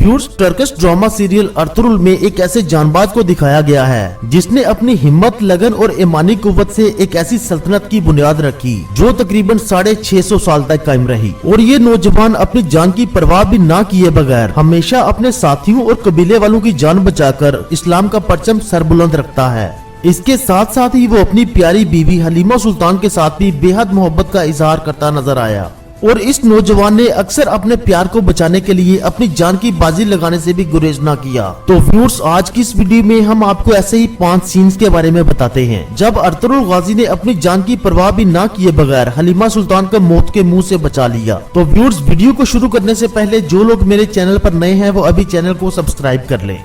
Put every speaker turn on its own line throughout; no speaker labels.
Viewers, Turkish drama serial Ertugrul में एक ऐसे जानबाज को दिखाया गया है जिसने अपनी हिम्मत, लगन और ईमानी कुव्वत से एक ऐसी सल्तनत की बुनियाद रखी जो तकरीबन 650 साल तक कायम रही। और ये नौजवान अपनी जान की परवाह भी ना किए बगैर हमेशा अपने साथियों और कबीले वालों की जान बचाकर इस्लाम का परचम सरबुलंद रखता है। इसके साथ साथ ही वो अपनी प्यारी बीवी हलीमा सुल्तान के साथ भी बेहद मोहब्बत का इजहार करता नजर आया। और इस नौजवान ने अक्सर अपने प्यार को बचाने के लिए अपनी जान की बाजी लगाने से भी गुरेज ना किया। तो व्यूअर्स, आज की इस वीडियो में हम आपको ऐसे ही 5 सीन्स के बारे में बताते हैं जब अर्तुगरुल गाजी ने अपनी जान की परवाह भी ना किए बगैर हलीमा सुल्तान को मौत के मुंह से बचा लिया। तो व्यूअर्स, वीडियो को शुरू करने से पहले जो लोग मेरे चैनल पर नए हैं वो अभी चैनल को सब्सक्राइब कर लें।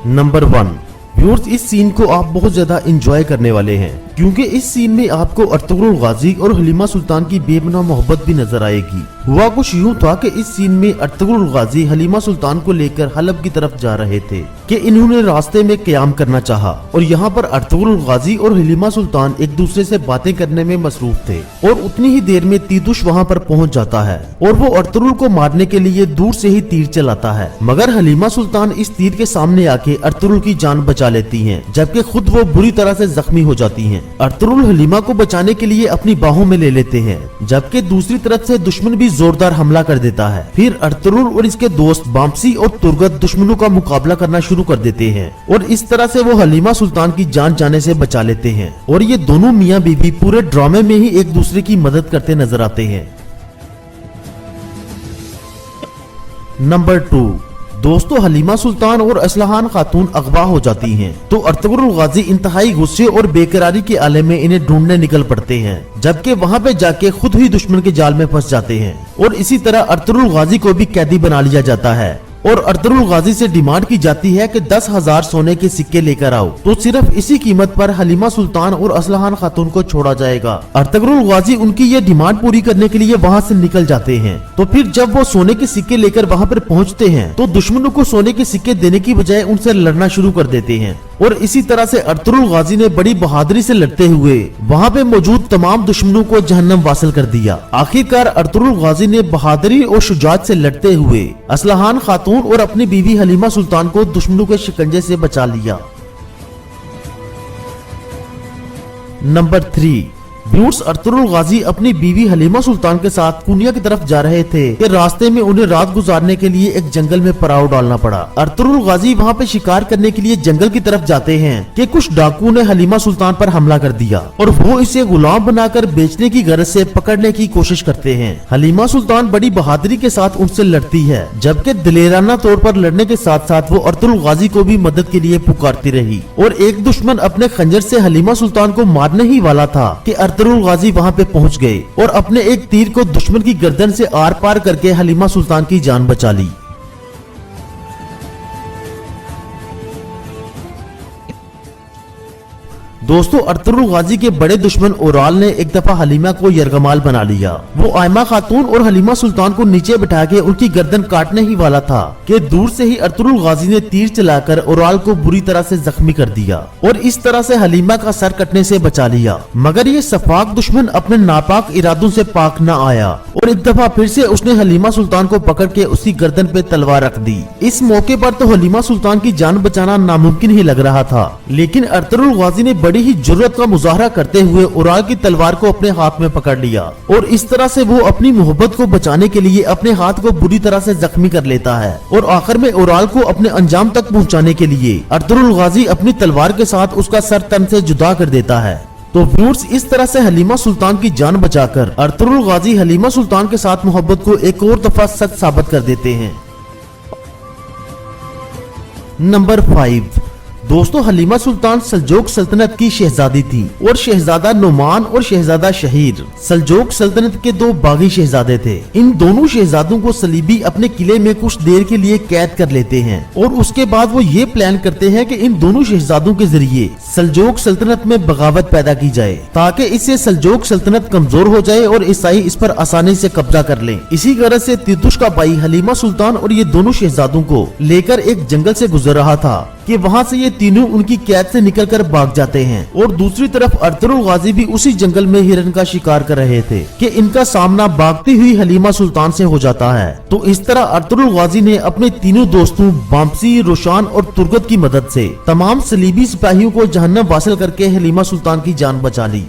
नंबर 1, व्यूअर्स, इस सीन को आप बहुत ज्यादा एंजॉय करने वाले हैं क्योंकि इस सीन में आपको अर्तुगरुल गाजी और हलीमा सुल्तान की बेपनाह मोहब्बत भी नजर आएगी। हुआ कुछ यूं था कि इस सीन में अर्तुगरुल गाजी हलीमा सुल्तान को लेकर हलब की तरफ जा रहे थे कि इन्होंने रास्ते में क़याम करना चाहा और यहाँ पर अर्तुगरुल गाजी और हलीमा सुल्तान एक दूसरे से बातें करने में मसरूफ थे और उतनी ही देर में तीतुश वहाँ पर पहुँच जाता है और वो अर्तुगरुल को मारने के लिए दूर से ही तीर चलाता है, मगर हलीमा सुल्तान इस तीर के सामने आके अर्तुगरुल की जान बचा लेती हैं, जबकि खुद वो बुरी तरह से जख्मी हो जाती हैं। अर्तुगरुल हलीमा को बचाने के लिए अपनी बाहों में ले लेते हैं, जबकि दूसरी तरफ से दुश्मन भी जोरदार हमला कर देता है। फिर अर्तुगरुल और इसके दोस्त बामसी और तुर्गत दुश्मनों का मुकाबला करना शुरू कर देते हैं और इस तरह से वो हलीमा सुल्तान की जान जाने से बचा लेते हैं। और ये दोनों मियाँ बीवी पूरे ड्रामे में ही एक दूसरे की मदद करते नजर आते हैं। नंबर 2, दोस्तों, हलीमा सुल्तान और असलहान खातून अगवा हो जाती हैं, तो अर्तुगरुल गाजी इंतहाई गुस्से और बेकरारी के आले में इन्हें ढूंढने निकल पड़ते हैं, जबकि वहां पे जाके खुद ही दुश्मन के जाल में फंस जाते हैं। और इसी तरह अर्तुगरुल गाजी को भी कैदी बना लिया जाता है और अर्तुगरुल गाजी से डिमांड की जाती है कि 10,000 सोने के सिक्के लेकर आओ, तो सिर्फ इसी कीमत पर हलीमा सुल्तान और असलहान खातून को छोड़ा जाएगा। अर्तुगरुल गाजी उनकी ये डिमांड पूरी करने के लिए वहाँ से निकल जाते हैं। तो फिर जब वो सोने के सिक्के लेकर वहाँ पर पहुँचते हैं तो दुश्मनों को सोने के सिक्के देने की बजाय उनसे लड़ना शुरू कर देते हैं। और इसी तरह से अर्तुगरुल गाजी ने बड़ी बहादुरी से लड़ते हुए वहाँ पे मौजूद तमाम दुश्मनों को जहन्नम वासिल कर दिया। आखिरकार अर्तुगरुल गाजी ने बहादुरी और शुजाअत से लड़ते हुए असलहान खातून और अपनी बीवी हलीमा सुल्तान को दुश्मनों के शिकंजे से बचा लिया। नंबर 3, व्यूअर्स, अर्तुगरुल गाजी अपनी बीवी हलीमा सुल्तान के साथ कुनिया की तरफ जा रहे थे कि रास्ते में उन्हें रात गुजारने के लिए एक जंगल में पड़ाव डालना पड़ा। अर्तुगरुल गाजी वहाँ पे शिकार करने के लिए जंगल की तरफ जाते हैं कि कुछ डाकुओं ने हलीमा सुल्तान पर हमला कर दिया और वो इसे गुलाम बनाकर बेचने की गरज से पकड़ने की कोशिश करते हैं। हलीमा सुल्तान बड़ी बहादुरी के साथ उनसे लड़ती है, जबकि दिलेराना तौर पर लड़ने के साथ साथ वो अर्तुगरुल गाजी को भी मदद के लिए पुकारती रही। और एक दुश्मन अपने खंजर से हलीमा सुल्तान को मारने ही वाला था कि अर्तुगरुल गाजी वहाँ पे पहुँच गए और अपने एक तीर को दुश्मन की गर्दन से आर पार करके हलीमा सुल्तान की जान बचा ली। दोस्तों, अर्तुगरुल गाजी के बड़े दुश्मन ओराल ने एक दफा हलीमा को यरगमाल बना लिया। वो आयमा खातून और हलीमा सुल्तान को नीचे बिठा के उनकी गर्दन काटने ही वाला था कि दूर से ही अर्तुगरुल गाजी ने तीर चलाकर ओराल को बुरी तरह से जख्मी कर दिया और इस तरह से हलीमा का सर कटने से बचा लिया। मगर ये सफाक दुश्मन अपने नापाक इरादों से पाक न आया और एक दफा फिर से उसने हलीमा सुल्तान को पकड़ के उसकी गर्दन पे तलवार रख दी। इस मौके पर तो हलीमा सुल्तान की जान बचाना नामुमकिन ही लग रहा था, लेकिन अर्तुगरुल गाजी ने बड़ी ही जुर्रत का मुजाहरा करते हुए ओराल की तलवार को अपने हाथ में पकड़ लिया और इस तरह से वो अपनी मोहब्बत को बचाने के लिए अपने हाथ को बुरी तरह से जख्मी कर लेता है और आखिर में ओराल को अपने अंजाम तक पहुंचाने के लिए अर्तुगरुल गाजी अपनी तलवार के साथ उसका सर तन से जुदा कर देता है। तो व्यूअर्स, इस तरह से हलीमा सुल्तान की जान बचाकर अर्तुगरुल गाजी हलीमा सुल्तान के साथ मोहब्बत को एक और दफा सच साबित कर देते हैं। नंबर 5, दोस्तों, हलीमा सुल्तान सल्जोक सल्तनत की शहजादी थी और शहजादा नुमान और शहजादा शहीर सल्जोक सल्तनत के 2 बागी शहजादे थे। इन दोनों शहजादों को सलीबी अपने किले में कुछ देर के लिए कैद कर लेते हैं और उसके बाद वो ये प्लान करते हैं कि इन दोनों शहजादों के जरिए सल्जोक सल्तनत में बगावत पैदा की जाए ताकि इससे सल्जोक सल्तनत कमजोर हो जाए और ईसाई इस पर आसानी से कब्जा कर लें। इसी गरज से तीतुश का भाई हलीमा सुल्तान और ये दोनों शहजादों को लेकर एक जंगल से गुजर रहा था कि वहाँ से ये तीनों उनकी कैद से निकलकर भाग जाते हैं और दूसरी तरफ अर्तुगरुल गाजी भी उसी जंगल में हिरन का शिकार कर रहे थे कि इनका सामना भागती हुई हलीमा सुल्तान से हो जाता है। तो इस तरह अर्तुगरुल गाजी ने अपने तीनों दोस्तों बामसी, रोशान और तुर्गत की मदद से तमाम सलीबी सिपाहियों को जहन्नम वासिल करके हलीमा सुल्तान की जान बचा ली।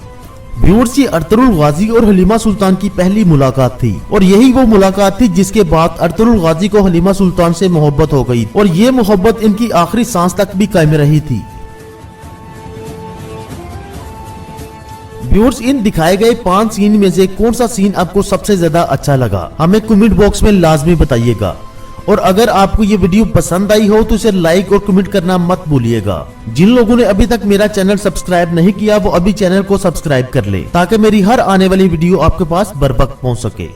व्यूअर्स, ये अर्तुगरुल गाजी और हलीमा सुल्तान की पहली मुलाकात थी और यही वो मुलाकात थी जिसके बाद अर्तुगरुल गाजी को हलीमा सुल्तान से मोहब्बत हो गई और ये मोहब्बत इनकी आखिरी सांस तक भी कायम रही थी। व्यूअर्स, इन दिखाए गए 5 सीन में से कौन सा सीन आपको सबसे ज्यादा अच्छा लगा, हमें कमेंट बॉक्स में लाजमी बताइएगा। और अगर आपको ये वीडियो पसंद आई हो तो इसे लाइक और कमेंट करना मत भूलिएगा। जिन लोगों ने अभी तक मेरा चैनल सब्सक्राइब नहीं किया वो अभी चैनल को सब्सक्राइब कर ले ताकि मेरी हर आने वाली वीडियो आपके पास बर वक्त पहुंच सके।